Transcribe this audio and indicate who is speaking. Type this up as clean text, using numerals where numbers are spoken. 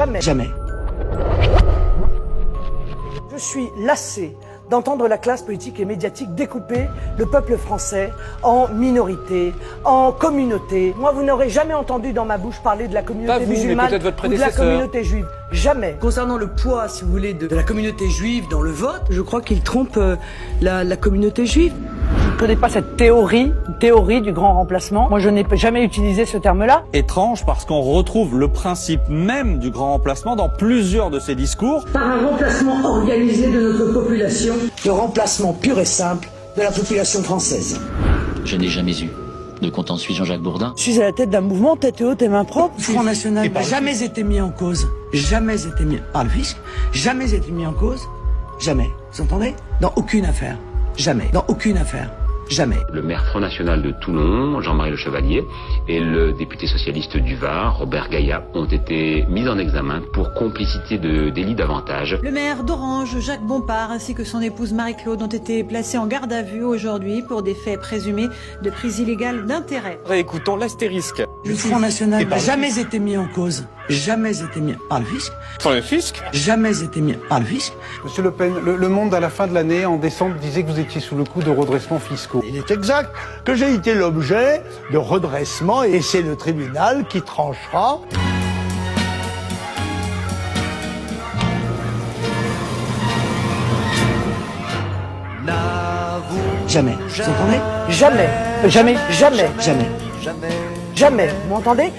Speaker 1: Jamais. Jamais. Je suis lassé d'entendre la classe politique et médiatique découper le peuple français en minorités, en communautés. Moi, vous n'aurez jamais entendu dans ma bouche parler de la communauté musulmane ou de la communauté juive. Jamais. Concernant le poids, si vous voulez, de la communauté juive dans le vote, je crois qu'il trompe la communauté juive. Je ne connais pas cette théorie du grand remplacement. Moi, je n'ai jamais utilisé ce terme-là.
Speaker 2: Étrange parce qu'on retrouve le principe même du grand remplacement dans plusieurs de ses discours.
Speaker 1: Par un remplacement organisé de notre population, le remplacement pur et simple de la population française.
Speaker 3: Je n'ai jamais eu de compte en suite Jean-Jacques Bourdin.
Speaker 1: Je suis à la tête d'un mouvement tête haute et main propre. Le Front National n'a jamais été mis en cause. Jamais été mis par le fisc. Jamais été mis en cause. Jamais. Vous entendez? Dans aucune affaire. Jamais. Dans aucune affaire. Jamais.
Speaker 4: Le maire Front National de Toulon, Jean-Marie Le Chevalier, et le député socialiste du Var, Robert Gaillat, ont été mis en examen pour complicité de délit d'avantage.
Speaker 5: Le maire d'Orange, Jacques Bompard, ainsi que son épouse Marie-Claude ont été placés en garde à vue aujourd'hui pour des faits présumés de prise illégale d'intérêt.
Speaker 6: Réécoutons l'astérisque.
Speaker 1: Le Front National n'a jamais été mis en cause. Jamais été mis par le fisc.
Speaker 6: Par le fisc?
Speaker 1: Jamais été mis par le fisc.
Speaker 7: Monsieur Le Pen, le Monde à la fin de l'année, en décembre, disait que vous étiez sous le coup de redressements fiscaux.
Speaker 8: Il est exact que j'ai été l'objet de redressement et c'est le tribunal qui tranchera.
Speaker 1: Jamais. Vous entendez? Jamais. Jamais. Jamais. Jamais. Jamais. Vous m'entendez?